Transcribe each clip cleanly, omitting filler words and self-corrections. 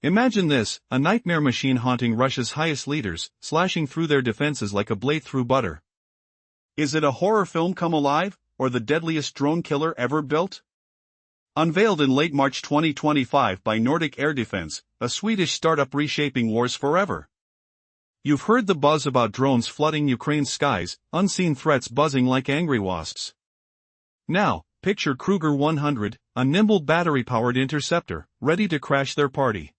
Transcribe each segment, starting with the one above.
Imagine this, a nightmare machine haunting Russia's highest leaders, slashing through their defenses like a blade through butter. Is it a horror film come alive, or the deadliest drone killer ever built? Unveiled in late March 2025 by Nordic Air Defense, a Swedish startup reshaping wars forever. You've heard the buzz about drones flooding Ukraine's skies, unseen threats buzzing like angry wasps. Now, picture Kruger 100, a nimble battery-powered interceptor, ready to crash their party.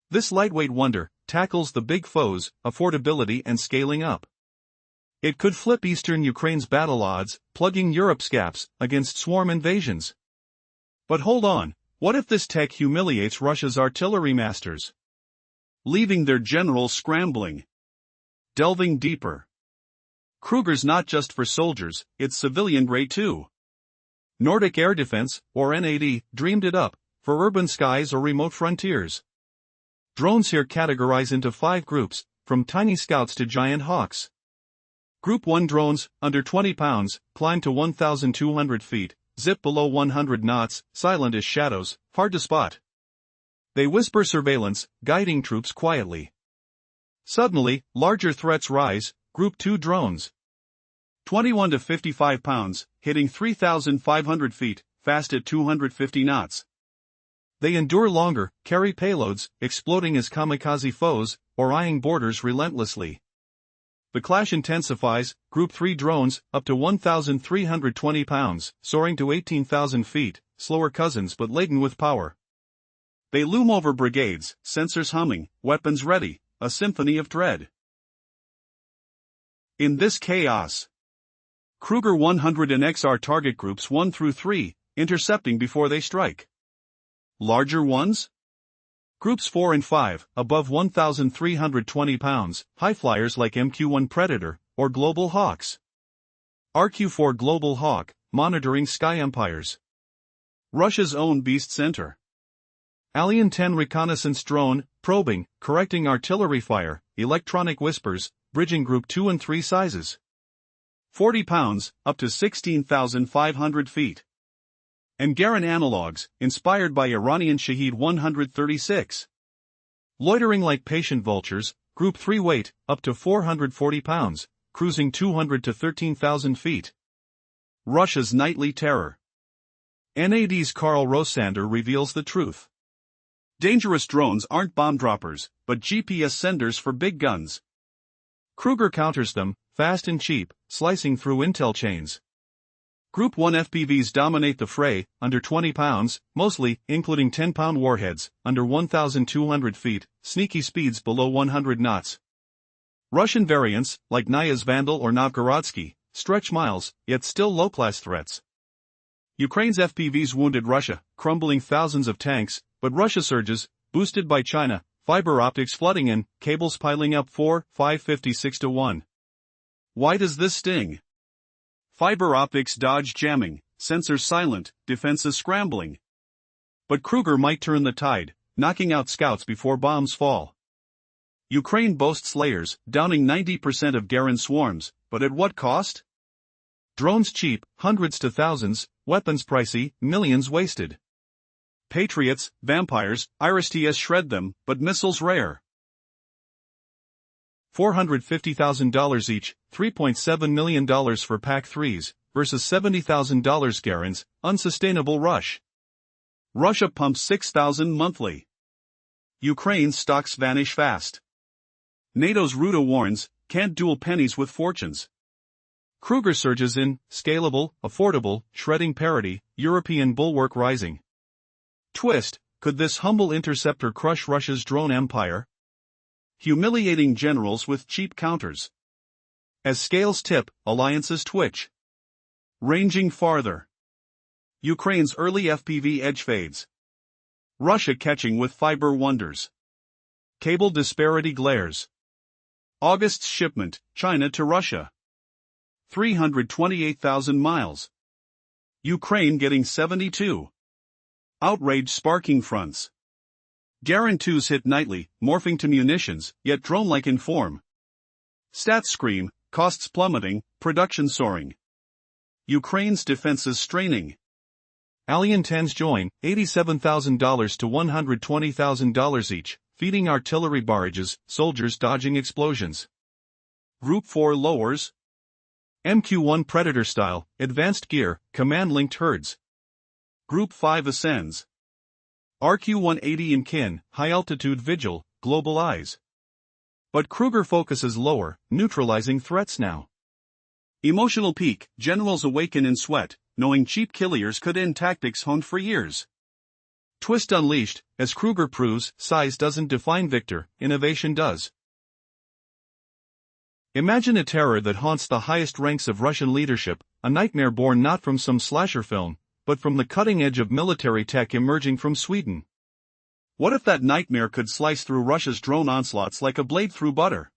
This lightweight wonder tackles the big foes, affordability and scaling up. It could flip eastern Ukraine's battle odds, plugging Europe's gaps against swarm invasions. But hold on, what if this tech humiliates Russia's artillery masters, leaving their generals scrambling? Delving deeper. Kruger's not just for soldiers, it's civilian grade too. Nordic Air Defense, or NAD, dreamed it up, for urban skies or remote frontiers. Drones here categorize into 5 groups, from tiny scouts to giant hawks. Group 1 drones, under 20 pounds, climb to 1,200 feet, zip below 100 knots, silent as shadows, hard to spot. They whisper surveillance, guiding troops quietly. Suddenly, larger threats rise, Group 2 drones. 21 to 55 pounds, hitting 3,500 feet, fast at 250 knots. They endure longer, carry payloads, exploding as kamikaze foes, or eyeing borders relentlessly. The clash intensifies, Group 3 drones, up to 1,320 pounds, soaring to 18,000 feet, slower cousins but laden with power. They loom over brigades, sensors humming, weapons ready, a symphony of dread. In this chaos, Kruger 100 and XR target groups 1 through 3, intercepting before they strike. Larger ones? Groups 4 and 5, above 1,320 pounds, high flyers like MQ-1 Predator, or Global Hawks. RQ-4 Global Hawk, monitoring sky empires. Russia's own Beast Center. Alien 10 reconnaissance drone, probing, correcting artillery fire, electronic whispers, bridging Group 2 and 3 sizes. 40 pounds, up to 16,500 feet. And Garin analogs, inspired by Iranian Shahed 136. Loitering like patient vultures, Group 3 weight, up to 440 pounds, cruising 200 to 13,000 feet. Russia's nightly terror. NAD's Carl Rosander reveals the truth. Dangerous drones aren't bomb droppers, but GPS senders for big guns. Kruger counters them, fast and cheap, slicing through intel chains. Group 1 FPVs dominate the fray, under 20 pounds, mostly, including 10-pound warheads, under 1,200 feet, sneaky speeds below 100 knots. Russian variants, like Naya's Vandal or Novgorodsky, stretch miles, yet still low-class threats. Ukraine's FPVs wounded Russia, crumbling thousands of tanks, but Russia surges, boosted by China, fiber optics flooding in, cables piling up 556 to 1. Why does this sting? Fiber optics dodge jamming, sensors silent, defenses scrambling. But Kruger might turn the tide, knocking out scouts before bombs fall. Ukraine boasts layers, downing 90% of Garin swarms, but at what cost? Drones cheap, hundreds to thousands, weapons pricey, millions wasted. Patriots, vampires, IRIS-TS shred them, but missiles rare. $450,000 each, $3.7 million for PAC-3s, versus $70,000 Garin's, unsustainable rush. Russia pumps 6,000 monthly. Ukraine's stocks vanish fast. NATO's Ruta warns, can't duel pennies with fortunes. Kruger surges in, scalable, affordable, shredding parity, European bulwark rising. Twist, could this humble interceptor crush Russia's drone empire? Humiliating generals with cheap counters. As scales tip, alliances twitch. Ranging farther. Ukraine's early FPV edge fades. Russia catching with fiber wonders. Cable disparity glares. August's shipment, China to Russia. 328,000 miles. Ukraine getting 72. Outrage sparking fronts. Garin 2s hit nightly, morphing to munitions, yet drone-like in form. Stats scream, costs plummeting, production soaring. Ukraine's defenses straining. Alien 10s join, $87,000 to $120,000 each, feeding artillery barrages, soldiers dodging explosions. Group 4 lowers. MQ-1 Predator style, advanced gear, command-linked herds. Group 5 ascends. RQ-180 in kin, high-altitude vigil, global eyes. But Kruger focuses lower, neutralizing threats now. Emotional peak, generals awaken in sweat, knowing cheap killiers could end tactics honed for years. Twist unleashed, as Kruger proves, size doesn't define victor, innovation does. Imagine a terror that haunts the highest ranks of Russian leadership, a nightmare born not from some slasher film, but from the cutting edge of military tech emerging from Sweden. What if that nightmare could slice through Russia's drone onslaughts like a blade through butter?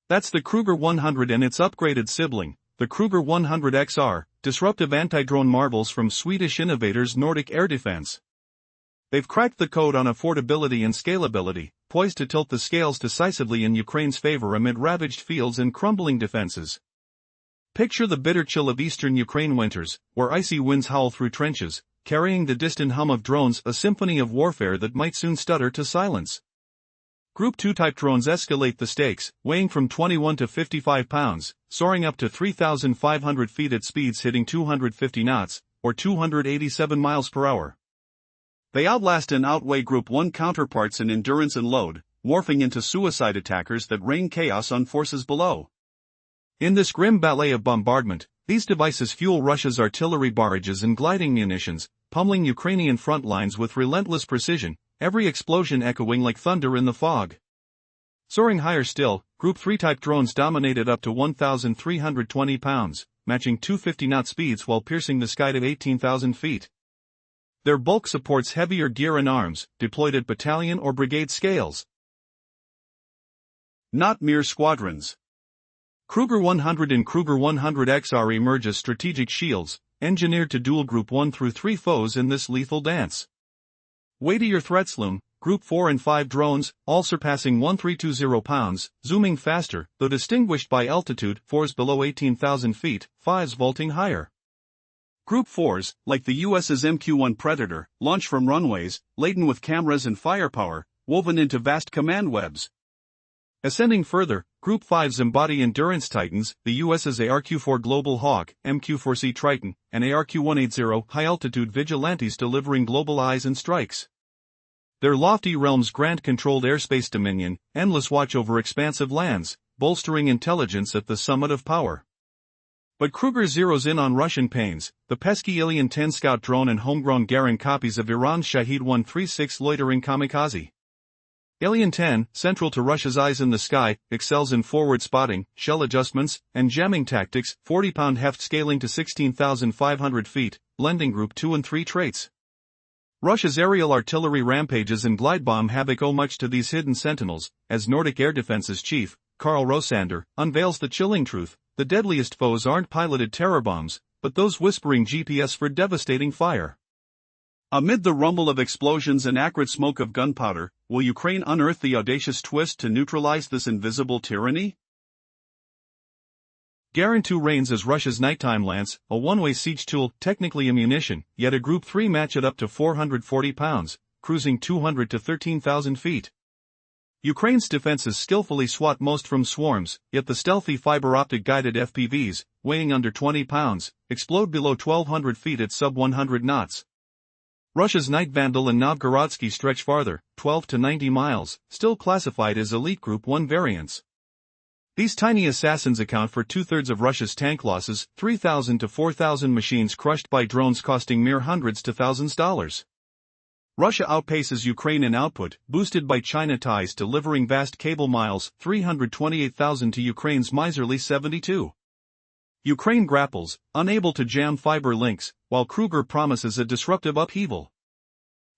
That's the Kruger 100 and its upgraded sibling, the Kruger 100 XR, disruptive anti-drone marvels from Swedish innovators Nordic Air Defense. They've cracked the code on affordability and scalability, poised to tilt the scales decisively in Ukraine's favor amid ravaged fields and crumbling defenses. Picture the bitter chill of eastern Ukraine winters, where icy winds howl through trenches, carrying the distant hum of drones, a symphony of warfare that might soon stutter to silence. Group 2 type drones escalate the stakes, weighing from 21 to 55 pounds, soaring up to 3,500 feet at speeds hitting 250 knots, or 287 miles per hour. They outlast and outweigh Group 1 counterparts in endurance and load, morphing into suicide attackers that rain chaos on forces below. In this grim ballet of bombardment, these devices fuel Russia's artillery barrages and gliding munitions, pummeling Ukrainian front lines with relentless precision, every explosion echoing like thunder in the fog. Soaring higher still, Group 3 type drones dominated up to 1,320 pounds, matching 250-knot speeds while piercing the sky to 18,000 feet. Their bulk supports heavier gear and arms, deployed at battalion or brigade scales. Not mere squadrons. Kruger 100 and Kruger 100 XR emerge as strategic shields, engineered to duel Group 1 through 3 foes in this lethal dance. Weightier threats loom, Group 4 and 5 drones, all surpassing 1,320 pounds, zooming faster, though distinguished by altitude, 4s below 18,000 feet, 5s vaulting higher. Group 4s, like the US's MQ-1 Predator, launch from runways, laden with cameras and firepower, woven into vast command webs. Ascending further, Group 5s embody endurance titans, the US's ARQ-4 Global Hawk, MQ-4C Triton, and ARQ-180 high-altitude vigilantes delivering global eyes and strikes. Their lofty realms grant controlled airspace dominion, endless watch over expansive lands, bolstering intelligence at the summit of power. But Kruger zeroes in on Russian pains, the pesky Alien 10 scout drone and homegrown Garin copies of Iran's Shahed 136 loitering kamikaze. Alien 10, central to Russia's eyes in the sky, excels in forward spotting, shell adjustments, and jamming tactics, 40-pound heft scaling to 16,500 feet, blending Group 2 and 3 traits. Russia's aerial artillery rampages and glide bomb havoc owe much to these hidden sentinels, as Nordic Air Defense's chief, Karl Rosander, unveils the chilling truth: the deadliest foes aren't piloted terror bombs, but those whispering GPS for devastating fire. Amid the rumble of explosions and acrid smoke of gunpowder, will Ukraine unearth the audacious twist to neutralize this invisible tyranny? Garin 2 reigns as Russia's nighttime lance, a one-way siege tool, technically a munition, yet a Group 3 match at up to 440 pounds, cruising 200 to 13,000 feet. Ukraine's defenses skillfully swat most from swarms, yet the stealthy fiber-optic guided FPVs, weighing under 20 pounds, explode below 1,200 feet at sub-100 knots. Russia's Night Vandal and Novgorodsky stretch farther, 12 to 90 miles, still classified as elite Group 1 variants. These tiny assassins account for two-thirds of Russia's tank losses, 3,000 to 4,000 machines crushed by drones costing mere hundreds to thousands dollars. Russia outpaces Ukraine in output, boosted by China ties delivering vast cable miles, 328,000 to Ukraine's miserly 72. Ukraine grapples, unable to jam fiber links, while Kruger promises a disruptive upheaval.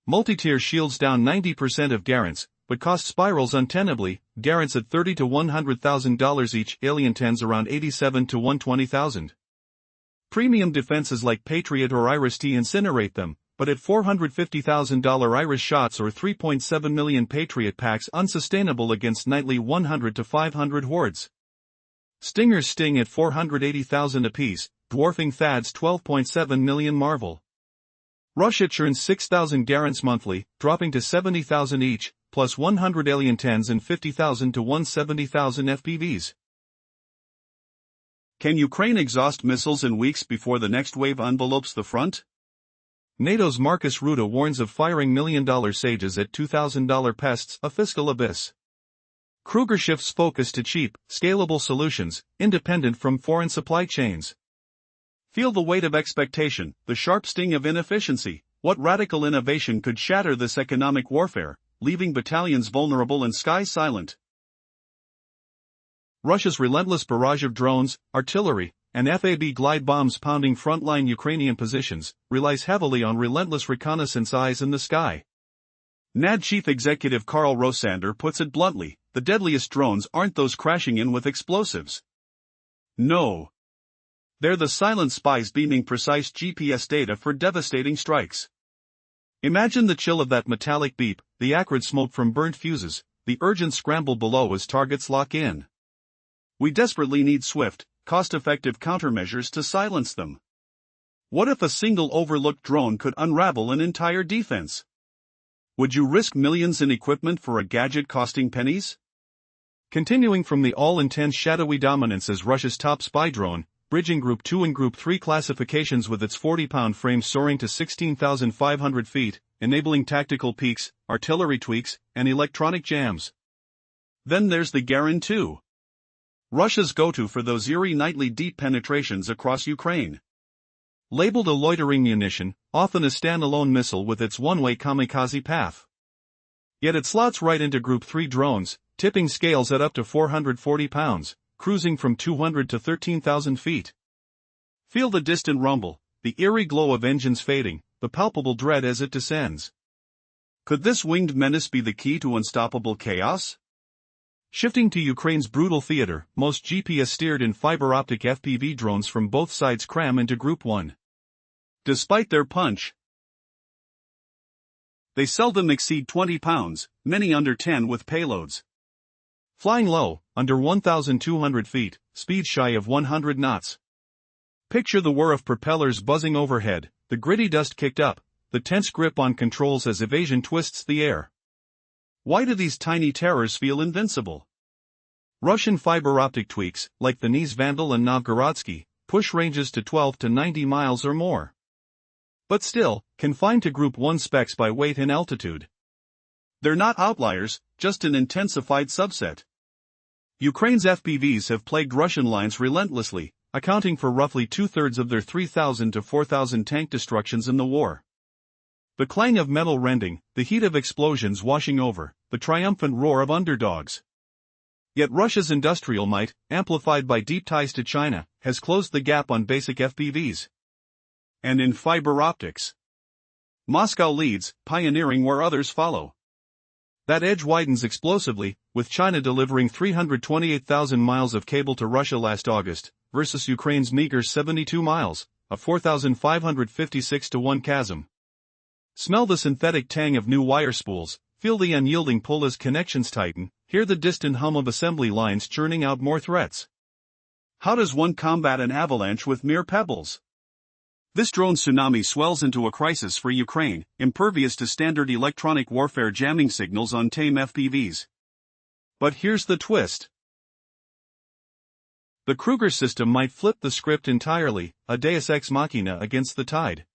Multi-tier shields down 90% of Garants, but cost spirals untenably, Garants at $30,000 to $100,000 each, Alien 10s around $87,000 to $120,000. Premium defenses like Patriot or Iris-T incinerate them, but at $450,000 Iris shots or 3.7 million Patriot packs unsustainable against nightly 100 to 500 hordes. Stingers sting at $480,000 apiece, dwarfing THAAD's $12.7 million marvel. Russia churns 6,000 Garants monthly, dropping to 70,000 each, plus 100 Alien 10s and 50,000 to 170,000 FPVs. Can Ukraine exhaust missiles in weeks before the next wave envelopes the front? NATO's Markus Rutte warns of firing million-dollar sages at $2,000 pests, a fiscal abyss. Kruger shifts focus to cheap, scalable solutions, independent from foreign supply chains. Feel the weight of expectation, the sharp sting of inefficiency. What radical innovation could shatter this economic warfare, leaving battalions vulnerable and skies silent? Russia's relentless barrage of drones, artillery, and FAB glide bombs pounding frontline Ukrainian positions, relies heavily on relentless reconnaissance eyes in the sky. NAD Chief Executive Karl Rosander puts it bluntly, the deadliest drones aren't those crashing in with explosives. No. They're the silent spies beaming precise GPS data for devastating strikes. Imagine the chill of that metallic beep, the acrid smoke from burnt fuses, the urgent scramble below as targets lock in. We desperately need swift, cost-effective countermeasures to silence them. What if a single overlooked drone could unravel an entire defense? Would you risk millions in equipment for a gadget costing pennies? Continuing from the all-intense shadowy dominance as Russia's top spy drone, bridging Group 2 and Group 3 classifications with its 40-pound frame soaring to 16,500 feet, enabling tactical peaks, artillery tweaks, and electronic jams. Then there's the Garand 2. Russia's go-to for those eerie nightly deep penetrations across Ukraine. Labeled a loitering munition, often a standalone missile with its one-way kamikaze path. Yet it slots right into Group 3 drones, tipping scales at up to 440 pounds, cruising from 200 to 13,000 feet. Feel the distant rumble, the eerie glow of engines fading, the palpable dread as it descends. Could this winged menace be the key to unstoppable chaos? Shifting to Ukraine's brutal theater, most GPS-steered and fiber-optic FPV drones from both sides cram into Group 1. Despite their punch, they seldom exceed 20 pounds, many under 10 with payloads. Flying low, under 1,200 feet, speed shy of 100 knots. Picture the whir of propellers buzzing overhead, the gritty dust kicked up, the tense grip on controls as evasion twists the air. Why do these tiny terrors feel invincible? Russian fiber-optic tweaks, like the Niz Vandal and Novgorodsky, push ranges to 12 to 90 miles or more. But still, confined to Group 1 specs by weight and altitude. They're not outliers, just an intensified subset. Ukraine's FPVs have plagued Russian lines relentlessly, accounting for roughly two-thirds of their 3,000 to 4,000 tank destructions in the war. The clang of metal rending, the heat of explosions washing over, the triumphant roar of underdogs. Yet Russia's industrial might, amplified by deep ties to China, has closed the gap on basic FPVs. And in fiber optics, Moscow leads, pioneering where others follow. That edge widens explosively, with China delivering 328,000 miles of cable to Russia last August, versus Ukraine's meager 72 miles, a 4,556 to 1 chasm. Smell the synthetic tang of new wire spools, feel the unyielding pull as connections tighten, hear the distant hum of assembly lines churning out more threats. How does one combat an avalanche with mere pebbles? This drone tsunami swells into a crisis for Ukraine, impervious to standard electronic warfare jamming signals on tame FPVs. But here's the twist. The Kruger system might flip the script entirely, a deus ex machina against the tide.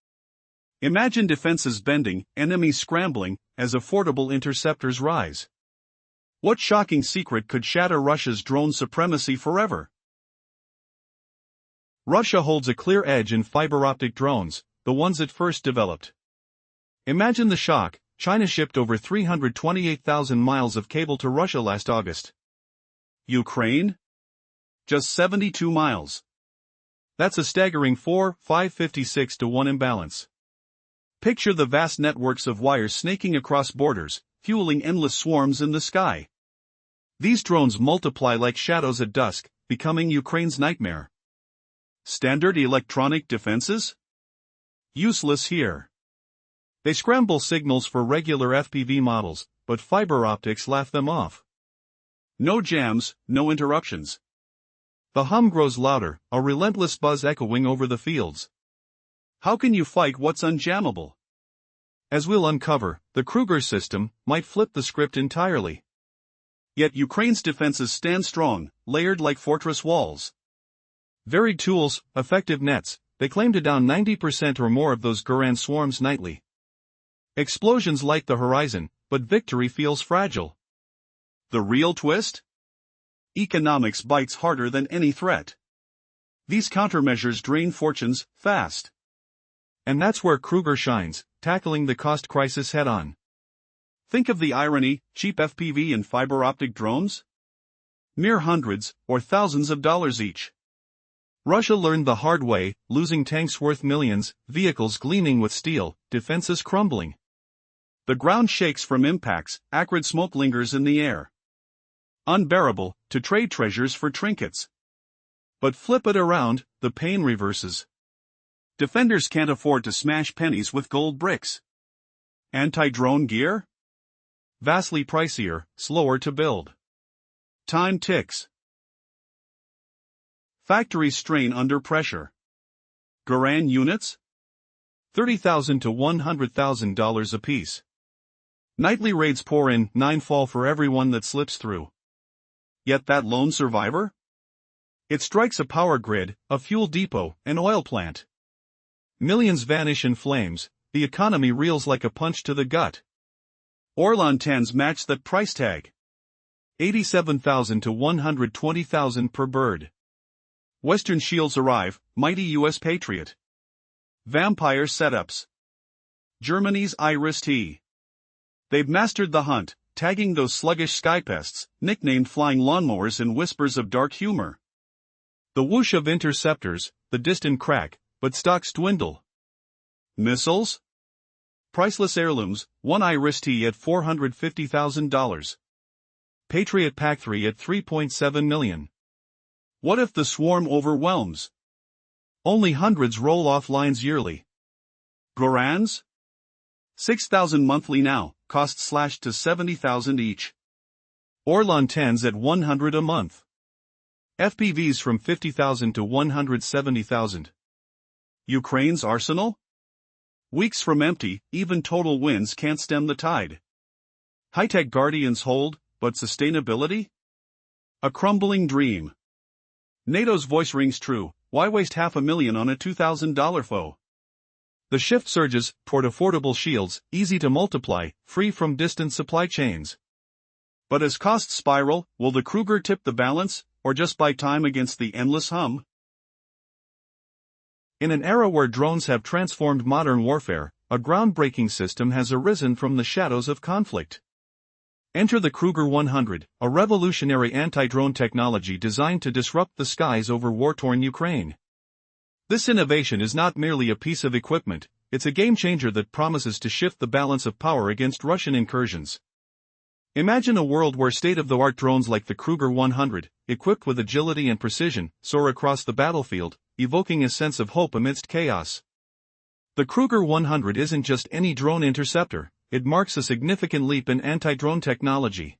Imagine defenses bending, enemies scrambling, as affordable interceptors rise. What shocking secret could shatter Russia's drone supremacy forever? Russia holds a clear edge in fiber-optic drones, the ones it first developed. Imagine the shock. China shipped over 328,000 miles of cable to Russia last August. Ukraine? Just 72 miles. That's a staggering 4,556 to 1 imbalance. Picture the vast networks of wires snaking across borders, fueling endless swarms in the sky. These drones multiply like shadows at dusk, becoming Ukraine's nightmare. Standard electronic defenses? Useless here. They scramble signals for regular FPV models, but fiber optics laugh them off. No jams, no interruptions. The hum grows louder, a relentless buzz echoing over the fields. How can you fight what's unjammable? As we'll uncover, the Kruger system might flip the script entirely. Yet Ukraine's defenses stand strong, layered like fortress walls. Varied tools, effective nets, they claim to down 90% or more of those Guran swarms nightly. Explosions light the horizon, but victory feels fragile. The real twist? Economics bites harder than any threat. These countermeasures drain fortunes, fast. And that's where Kruger shines, tackling the cost crisis head-on. Think of the irony: cheap FPV and fiber-optic drones? Mere hundreds, or thousands of dollars each. Russia learned the hard way, losing tanks worth millions, vehicles gleaming with steel, defenses crumbling. The ground shakes from impacts, acrid smoke lingers in the air. Unbearable, to trade treasures for trinkets. But flip it around, the pain reverses. Defenders can't afford to smash pennies with gold bricks. Anti-drone gear? Vastly pricier, slower to build. Time ticks. Factories strain under pressure. Guran units? $30,000 to $100,000 apiece. Nightly raids pour in, 9 fall for everyone that slips through. Yet that lone survivor? It strikes a power grid, a fuel depot, an oil plant. Millions vanish in flames, the economy reels like a punch to the gut. Orlan 10s match that price tag. $87,000 to $120,000 per bird. Western shields arrive, mighty US Patriot. Vampire setups. Germany's Iris-T. They've mastered the hunt, tagging those sluggish skypests, nicknamed flying lawnmowers in whispers of dark humor. The whoosh of interceptors, the distant crack, but stocks dwindle. Missiles? Priceless heirlooms, one Iris-T at $450,000. Patriot PAC-3 at $3.7 million. What if the swarm overwhelms? Only hundreds roll off lines yearly. Gurans? 6,000 monthly now, costs slashed to 70,000 each. Orlan 10s at $100 a month. FPVs from 50,000 to 170,000. Ukraine's arsenal? Weeks from empty, even total wins can't stem the tide. High-tech guardians hold, but sustainability? A crumbling dream. NATO's voice rings true: why waste $500,000 on a $2,000 foe? The shift surges toward affordable shields, easy to multiply, free from distant supply chains. But as costs spiral, will the Kruger tip the balance, or just buy time against the endless hum? In an era where drones have transformed modern warfare, a groundbreaking system has arisen from the shadows of conflict. Enter the Kruger 100, a revolutionary anti-drone technology designed to disrupt the skies over war-torn Ukraine. This innovation is not merely a piece of equipment, it's a game-changer that promises to shift the balance of power against Russian incursions. Imagine a world where state-of-the-art drones like the Kruger 100, equipped with agility and precision, soar across the battlefield, evoking a sense of hope amidst chaos. The Kruger 100 isn't just any drone interceptor, it marks a significant leap in anti-drone technology.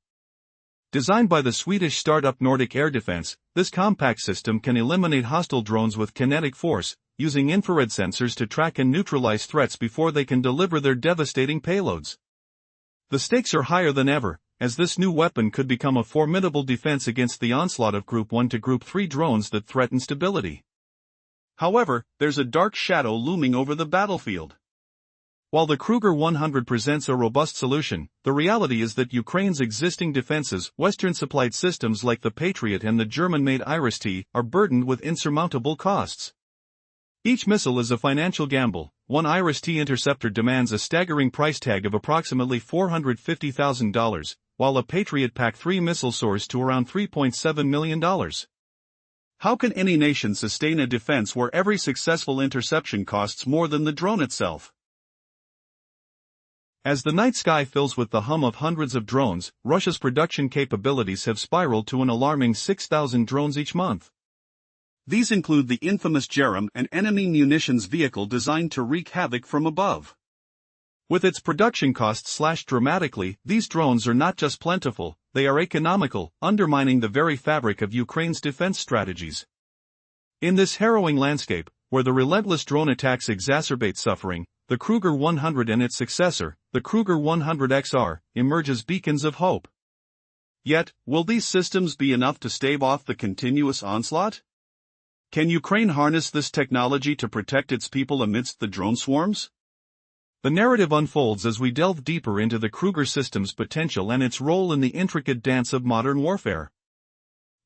Designed by the Swedish startup Nordic Air Defense, this compact system can eliminate hostile drones with kinetic force, using infrared sensors to track and neutralize threats before they can deliver their devastating payloads. The stakes are higher than ever, as this new weapon could become a formidable defense against the onslaught of Group 1 to Group 3 drones that threaten stability. However, there's a dark shadow looming over the battlefield. While the Kruger 100 presents a robust solution, the reality is that Ukraine's existing defenses, Western-supplied systems like the Patriot and the German-made Iris-T, are burdened with insurmountable costs. Each missile is a financial gamble. One Iris-T interceptor demands a staggering price tag of approximately $450,000, while a Patriot PAC-3 missile soars to around $3.7 million. How can any nation sustain a defense where every successful interception costs more than the drone itself? As the night sky fills with the hum of hundreds of drones, Russia's production capabilities have spiraled to an alarming 6,000 drones each month. These include the infamous Jerem, an enemy munitions vehicle designed to wreak havoc from above. With its production costs slashed dramatically, these drones are not just plentiful, they are economical, undermining the very fabric of Ukraine's defense strategies. In this harrowing landscape, where the relentless drone attacks exacerbate suffering, the Kruger 100 and its successor, the Kruger 100XR, emerge as beacons of hope. Yet, will these systems be enough to stave off the continuous onslaught? Can Ukraine harness this technology to protect its people amidst the drone swarms? The narrative unfolds as we delve deeper into the Kruger system's potential and its role in the intricate dance of modern warfare.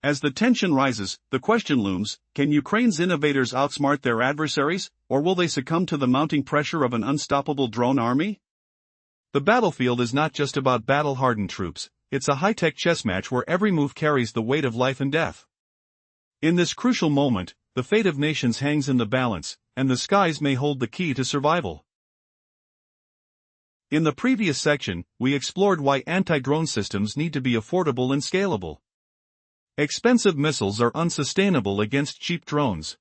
As the tension rises, the question looms, can Ukraine's innovators outsmart their adversaries, or will they succumb to the mounting pressure of an unstoppable drone army? The battlefield is not just about battle-hardened troops, it's a high-tech chess match where every move carries the weight of life and death. In this crucial moment, the fate of nations hangs in the balance, and the skies may hold the key to survival. In the previous section, we explored why anti-drone systems need to be affordable and scalable. Expensive missiles are unsustainable against cheap drones.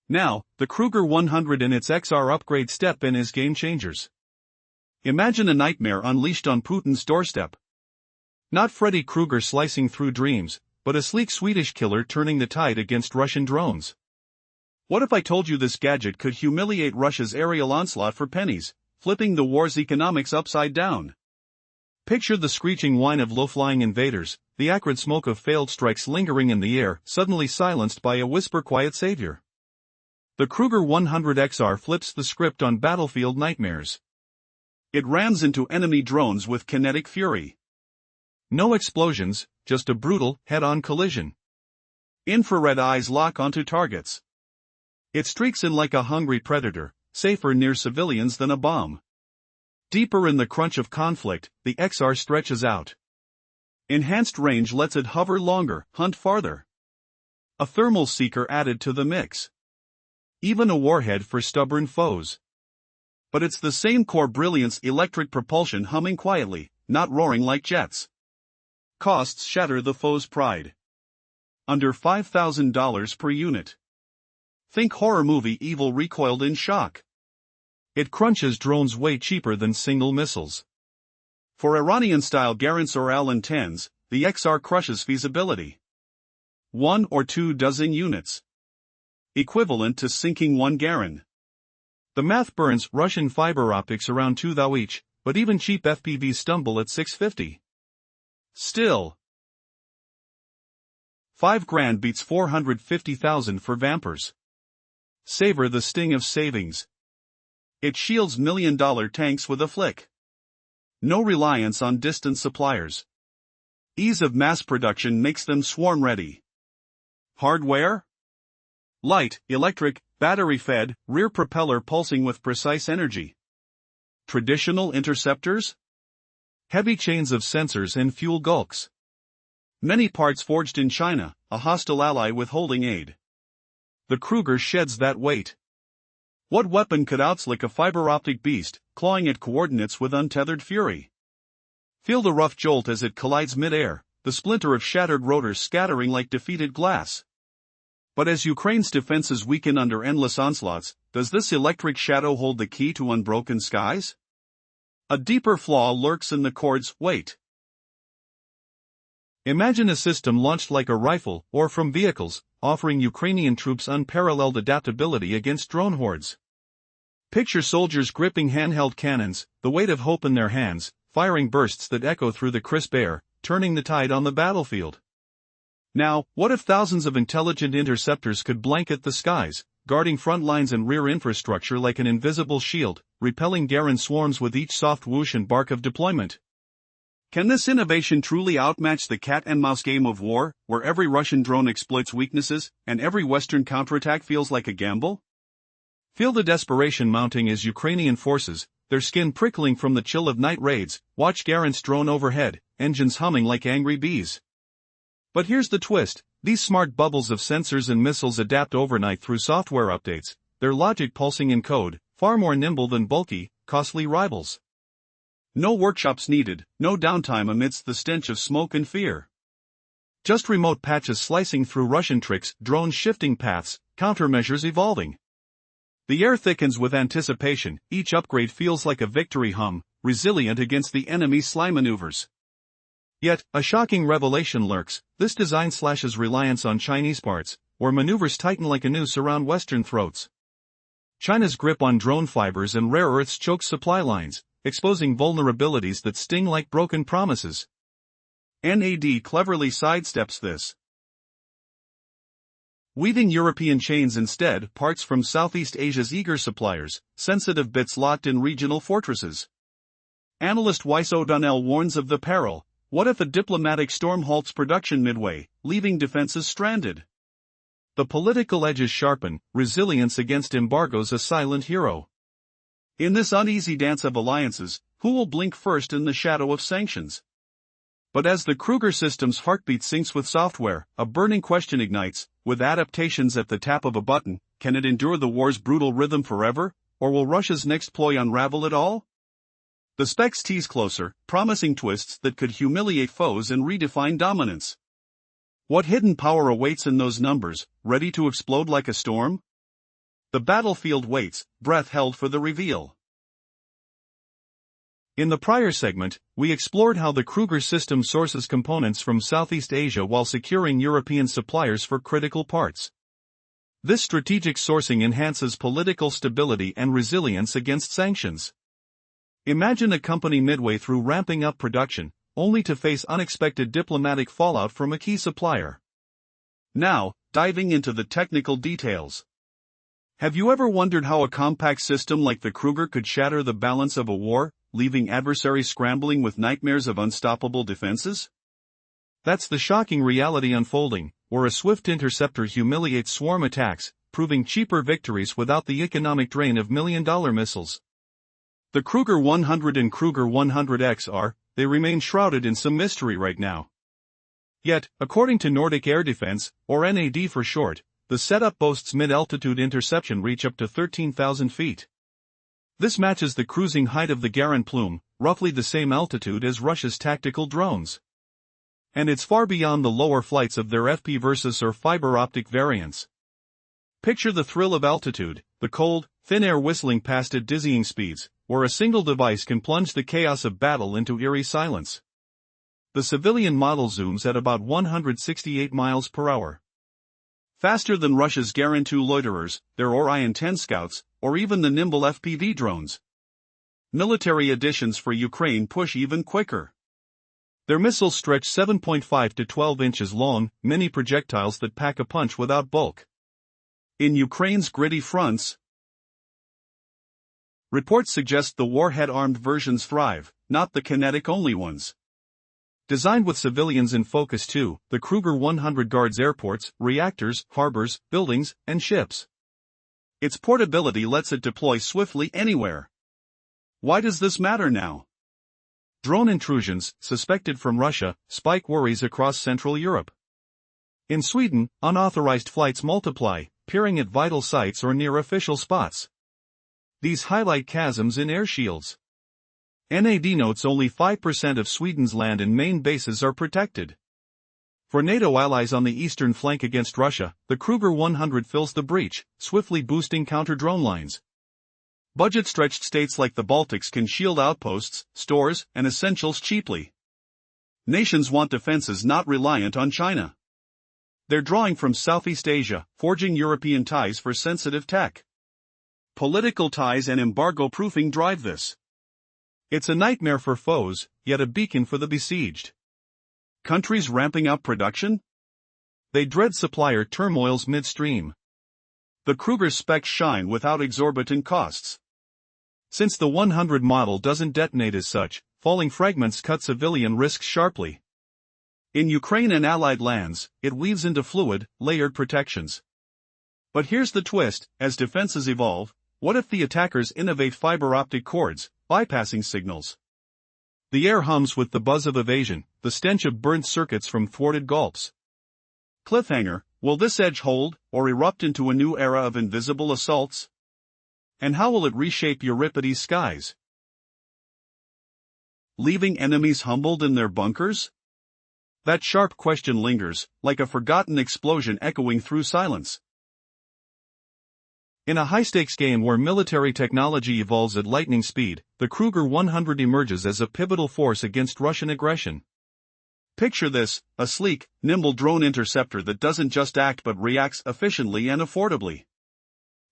Now, the Kruger 100 and its XR upgrade step in as game changers. Imagine a nightmare unleashed on Putin's doorstep. Not Freddy Krueger slicing through dreams, but a sleek Swedish killer turning the tide against Russian drones. What if I told you this gadget could humiliate Russia's aerial onslaught for pennies, flipping the war's economics upside down? Picture the screeching whine of low-flying invaders, the acrid smoke of failed strikes lingering in the air, suddenly silenced by a whisper-quiet savior. The Kruger 100XR flips the script on battlefield nightmares. It rams into enemy drones with kinetic fury. No explosions, just a brutal, head-on collision. Infrared eyes lock onto targets. It streaks in like a hungry predator, safer near civilians than a bomb. Deeper in the crunch of conflict, the XR stretches out. Enhanced range lets it hover longer, hunt farther. A thermal seeker added to the mix. Even a warhead for stubborn foes. But it's the same core brilliance, electric propulsion humming quietly, not roaring like jets. Costs shatter the foe's pride. Under $5,000 per unit. Think horror movie Evil recoiled in shock. It crunches drones way cheaper than single missiles. For Iranian-style Garants or Al-10s, the XR crushes feasibility. 1 or 2 dozen units. Equivalent to sinking 1 Garand. The math burns Russian fiber optics around 2 thou each, but even cheap FPVs stumble at 650. Still, $5,000 beats 450,000 for Vampers. Savor the sting of savings. It shields million-dollar tanks with a flick. No reliance on distant suppliers. Ease of mass production makes them swarm-ready. Hardware? Light, electric, battery-fed, rear propeller pulsing with precise energy. Traditional interceptors? Heavy chains of sensors and fuel gulks. Many parts forged in China, a hostile ally withholding aid. The Kruger sheds that weight. What weapon could outslick a fiber-optic beast, clawing at coordinates with untethered fury? Feel the rough jolt as it collides mid-air, the splinter of shattered rotors scattering like defeated glass. But as Ukraine's defenses weaken under endless onslaughts, does this electric shadow hold the key to unbroken skies? A deeper flaw lurks in the cord's weight. Imagine a system launched like a rifle, or from vehicles, offering Ukrainian troops unparalleled adaptability against drone hordes. Picture soldiers gripping handheld cannons, the weight of hope in their hands, firing bursts that echo through the crisp air, turning the tide on the battlefield. Now, what if thousands of intelligent interceptors could blanket the skies, guarding front lines and rear infrastructure like an invisible shield, repelling Garand swarms with each soft whoosh and bark of deployment? Can this innovation truly outmatch the cat-and-mouse game of war, where every Russian drone exploits weaknesses, and every Western counterattack feels like a gamble? Feel the desperation mounting as Ukrainian forces, their skin prickling from the chill of night raids, watch Garand's drone overhead, engines humming like angry bees. But here's the twist, these smart bubbles of sensors and missiles adapt overnight through software updates, their logic pulsing in code, far more nimble than bulky, costly rivals. No workshops needed, no downtime amidst the stench of smoke and fear. Just remote patches slicing through Russian tricks, drones shifting paths, countermeasures evolving. The air thickens with anticipation, each upgrade feels like a victory hum, resilient against the enemy's sly maneuvers. Yet, a shocking revelation lurks, this design slashes reliance on Chinese parts, where maneuvers tighten like a noose around Western throats. China's grip on drone fibers and rare earths chokes supply lines, exposing vulnerabilities that sting like broken promises. NAD cleverly sidesteps this, weaving European chains instead, parts from Southeast Asia's eager suppliers, sensitive bits locked in regional fortresses. Analyst Weiss O'Donnell warns of the peril. What if a diplomatic storm halts production midway, leaving defenses stranded? The political edges sharpen, resilience against embargoes a silent hero. In this uneasy dance of alliances, who will blink first in the shadow of sanctions? But as the Kruger system's heartbeat syncs with software, a burning question ignites. With adaptations at the tap of a button, can it endure the war's brutal rhythm forever, or will Russia's next ploy unravel it all? The specs tease closer, promising twists that could humiliate foes and redefine dominance. What hidden power awaits in those numbers, ready to explode like a storm? The battlefield waits, breath held for the reveal. In the prior segment, we explored how the Kruger system sources components from Southeast Asia while securing European suppliers for critical parts. This strategic sourcing enhances political stability and resilience against sanctions. Imagine a company midway through ramping up production, only to face unexpected diplomatic fallout from a key supplier. Now, diving into the technical details. Have you ever wondered how a compact system like the Kruger could shatter the balance of a war, leaving adversaries scrambling with nightmares of unstoppable defenses? That's the shocking reality unfolding, where a swift interceptor humiliates swarm attacks, proving cheaper victories without the economic drain of million-dollar missiles. The Kruger 100 and Kruger 100X they remain shrouded in some mystery right now. Yet, according to Nordic Air Defense, or NAD for short, the setup boasts mid-altitude interception reach up to 13,000 feet. This matches the cruising height of the Garin plume, roughly the same altitude as Russia's tactical drones. And it's far beyond the lower flights of their FP Versus or fiber optic variants. Picture the thrill of altitude, the cold, thin air whistling past at dizzying speeds, where a single device can plunge the chaos of battle into eerie silence. The civilian model zooms at about 168 miles per hour. Faster than Russia's Garin 2 loiterers, their Orion 10 scouts, or even the nimble FPV drones. Military additions for Ukraine push even quicker. Their missiles stretch 7.5 to 12 inches long, mini projectiles that pack a punch without bulk. In Ukraine's gritty fronts, reports suggest the warhead-armed versions thrive, not the kinetic-only ones. Designed with civilians in focus too, the Kruger 100 guards airports, reactors, harbors, buildings, and ships. Its portability lets it deploy swiftly anywhere. Why does this matter now? Drone intrusions, suspected from Russia, spike worries across Central Europe. In Sweden, unauthorized flights multiply, peering at vital sites or near official spots. These highlight chasms in air shields. NAD notes only 5% of Sweden's land and main bases are protected. For NATO allies on the eastern flank against Russia, the Kruger 100 fills the breach, swiftly boosting counter-drone lines. Budget-stretched states like the Baltics can shield outposts, stores, and essentials cheaply. Nations want defenses not reliant on China. They're drawing from Southeast Asia, forging European ties for sensitive tech. Political ties and embargo proofing drive this. It's a nightmare for foes, yet a beacon for the besieged. Countries ramping up production? They dread supplier turmoils midstream. The Kruger specs shine without exorbitant costs. Since the 100 model doesn't detonate as such, falling fragments cut civilian risks sharply. In Ukraine and allied lands, it weaves into fluid, layered protections. But here's the twist: as defenses evolve, what if the attackers innovate fiber optic cords, bypassing signals? The air hums with the buzz of evasion, the stench of burnt circuits from thwarted gulps. Cliffhanger: will this edge hold, or erupt into a new era of invisible assaults? And how will it reshape Euripides' skies? Leaving enemies humbled in their bunkers? That sharp question lingers, like a forgotten explosion echoing through silence. In a high-stakes game where military technology evolves at lightning speed, the Kruger 100 emerges as a pivotal force against Russian aggression. Picture this: a sleek, nimble drone interceptor that doesn't just act but reacts efficiently and affordably.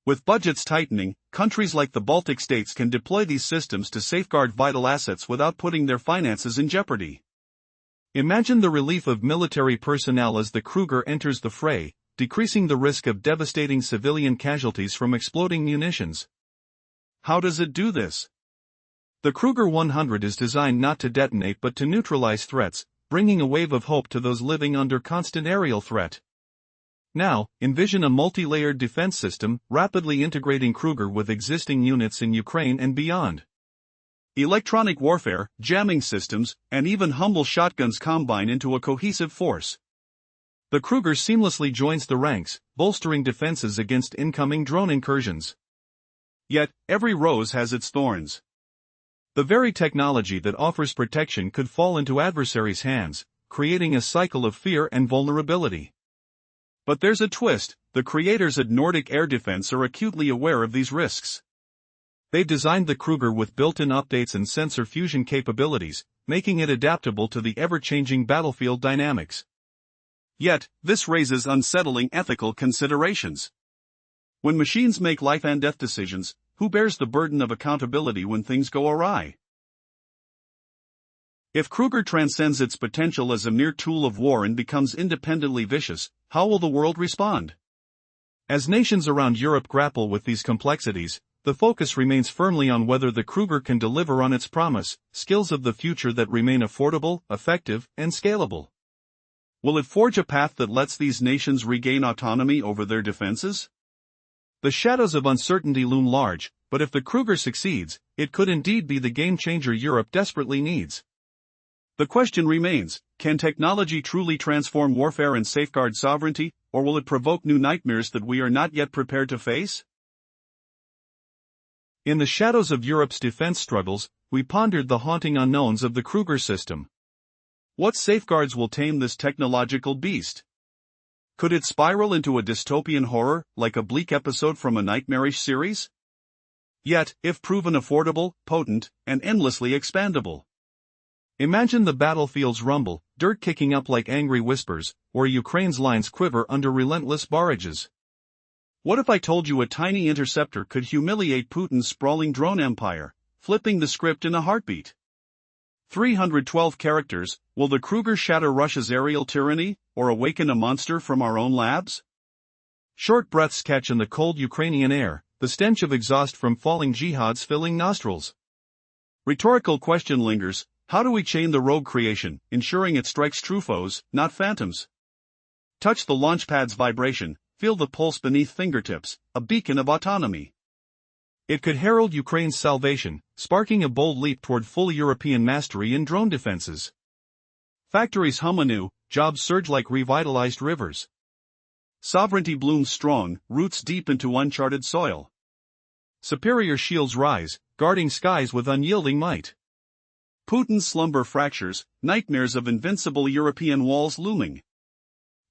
With budgets tightening, countries like the Baltic states can deploy these systems to safeguard vital assets without putting their finances in jeopardy. Imagine the relief of military personnel as the Kruger enters the fray, decreasing the risk of devastating civilian casualties from exploding munitions. How does it do this? The Kruger 100 is designed not to detonate but to neutralize threats, bringing a wave of hope to those living under constant aerial threat. Now, envision a multi-layered defense system, rapidly integrating Kruger with existing units in Ukraine and beyond. Electronic warfare, jamming systems, and even humble shotguns combine into a cohesive force. The Kruger seamlessly joins the ranks, bolstering defenses against incoming drone incursions. Yet, every rose has its thorns. The very technology that offers protection could fall into adversaries' hands, creating a cycle of fear and vulnerability. But there's a twist: the creators at Nordic Air Defense are acutely aware of these risks. They've designed the Kruger with built-in updates and sensor fusion capabilities, making it adaptable to the ever-changing battlefield dynamics. Yet, this raises unsettling ethical considerations. When machines make life-and-death decisions, who bears the burden of accountability when things go awry? If Kruger transcends its potential as a mere tool of war and becomes independently vicious, how will the world respond? As nations around Europe grapple with these complexities, the focus remains firmly on whether the Kruger can deliver on its promise, skills of the future that remain affordable, effective, and scalable. Will it forge a path that lets these nations regain autonomy over their defenses? The shadows of uncertainty loom large, but if the Kruger succeeds, it could indeed be the game-changer Europe desperately needs. The question remains: can technology truly transform warfare and safeguard sovereignty, or will it provoke new nightmares that we are not yet prepared to face? In the shadows of Europe's defense struggles, we pondered the haunting unknowns of the Kruger system. What safeguards will tame this technological beast? Could it spiral into a dystopian horror, like a bleak episode from a nightmarish series? Yet, if proven affordable, potent, and endlessly expandable. Imagine the battlefield's rumble, dirt kicking up like angry whispers, or Ukraine's lines quiver under relentless barrages. What if I told you a tiny interceptor could humiliate Putin's sprawling drone empire, flipping the script in a heartbeat? 312 characters: will the Kruger shatter Russia's aerial tyranny, or awaken a monster from our own labs? Short breaths catch in the cold Ukrainian air, the stench of exhaust from falling jihads filling nostrils. Rhetorical question lingers: how do we chain the rogue creation, ensuring it strikes true foes, not phantoms? Touch the launch pad's vibration, feel the pulse beneath fingertips, a beacon of autonomy. It could herald Ukraine's salvation, sparking a bold leap toward full European mastery in drone defenses. Factories hum anew, jobs surge like revitalized rivers. Sovereignty blooms strong, roots deep into uncharted soil. Superior shields rise, guarding skies with unyielding might. Putin's slumber fractures, nightmares of invincible European walls looming.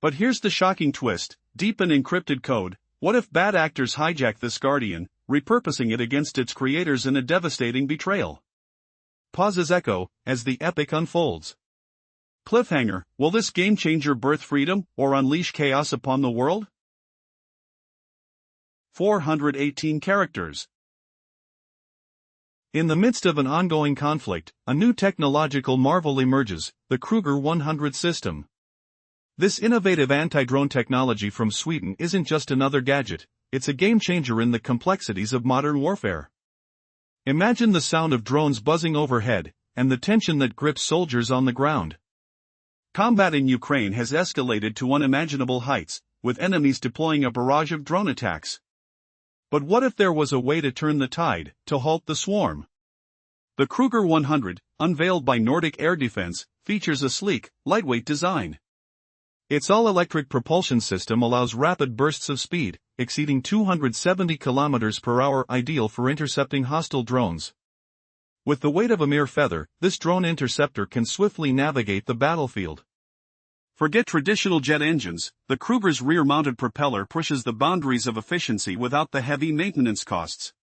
But here's the shocking twist: deep in encrypted code, what if bad actors hijack this guardian, repurposing it against its creators in a devastating betrayal? Pauses echo, as the epic unfolds. Cliffhanger: will this game-changer birth freedom, or unleash chaos upon the world? 418 characters. In the midst of an ongoing conflict, a new technological marvel emerges: the Kruger 100 system. This innovative anti-drone technology from Sweden isn't just another gadget, it's a game-changer in the complexities of modern warfare. Imagine the sound of drones buzzing overhead, and the tension that grips soldiers on the ground. Combat in Ukraine has escalated to unimaginable heights, with enemies deploying a barrage of drone attacks. But what if there was a way to turn the tide, to halt the swarm? The Kruger 100, unveiled by Nordic Air Defense, features a sleek, lightweight design. Its all-electric propulsion system allows rapid bursts of speed, exceeding 270 km per hour, ideal for intercepting hostile drones. With the weight of a mere feather, this drone interceptor can swiftly navigate the battlefield. Forget traditional jet engines, the Kruger's rear-mounted propeller pushes the boundaries of efficiency without the heavy maintenance costs.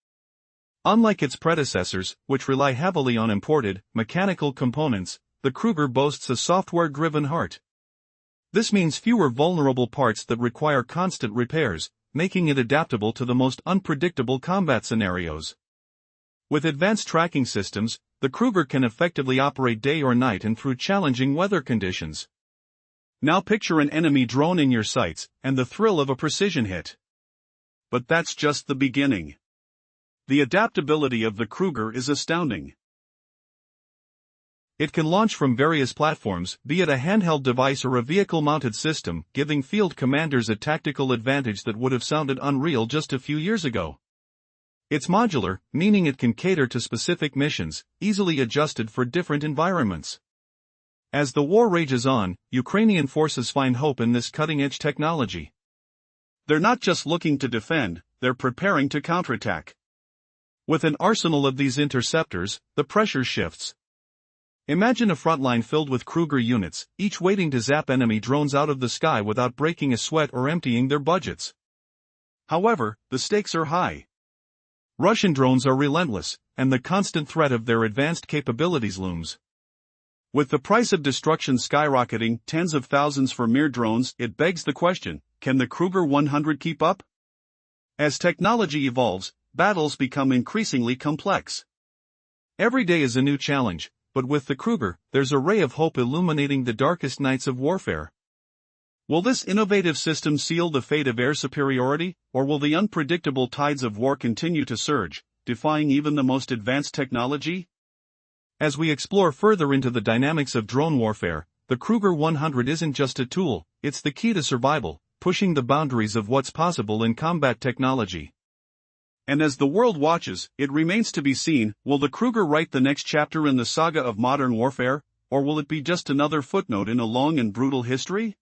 Unlike its predecessors, which rely heavily on imported, mechanical components, the Kruger boasts a software-driven heart. This means fewer vulnerable parts that require constant repairs, making it adaptable to the most unpredictable combat scenarios. With advanced tracking systems, the Kruger can effectively operate day or night and through challenging weather conditions. Now picture an enemy drone in your sights, and the thrill of a precision hit. But that's just the beginning. The adaptability of the Kruger is astounding. It can launch from various platforms, be it a handheld device or a vehicle-mounted system, giving field commanders a tactical advantage that would have sounded unreal just a few years ago. It's modular, meaning it can cater to specific missions, easily adjusted for different environments. As the war rages on, Ukrainian forces find hope in this cutting-edge technology. They're not just looking to defend, they're preparing to counterattack. With an arsenal of these interceptors, the pressure shifts. Imagine a frontline filled with Kruger units, each waiting to zap enemy drones out of the sky without breaking a sweat or emptying their budgets. However, the stakes are high. Russian drones are relentless, and the constant threat of their advanced capabilities looms. With the price of destruction skyrocketing tens of thousands for mere drones, it begs the question, can the Kruger 100 keep up? As technology evolves, battles become increasingly complex. Every day is a new challenge, but with the Kruger, there's a ray of hope illuminating the darkest nights of warfare. Will this innovative system seal the fate of air superiority, or will the unpredictable tides of war continue to surge, defying even the most advanced technology? As we explore further into the dynamics of drone warfare, the Kruger 100 isn't just a tool, it's the key to survival, pushing the boundaries of what's possible in combat technology. And as the world watches, it remains to be seen, will the Kruger write the next chapter in the saga of modern warfare, or will it be just another footnote in a long and brutal history?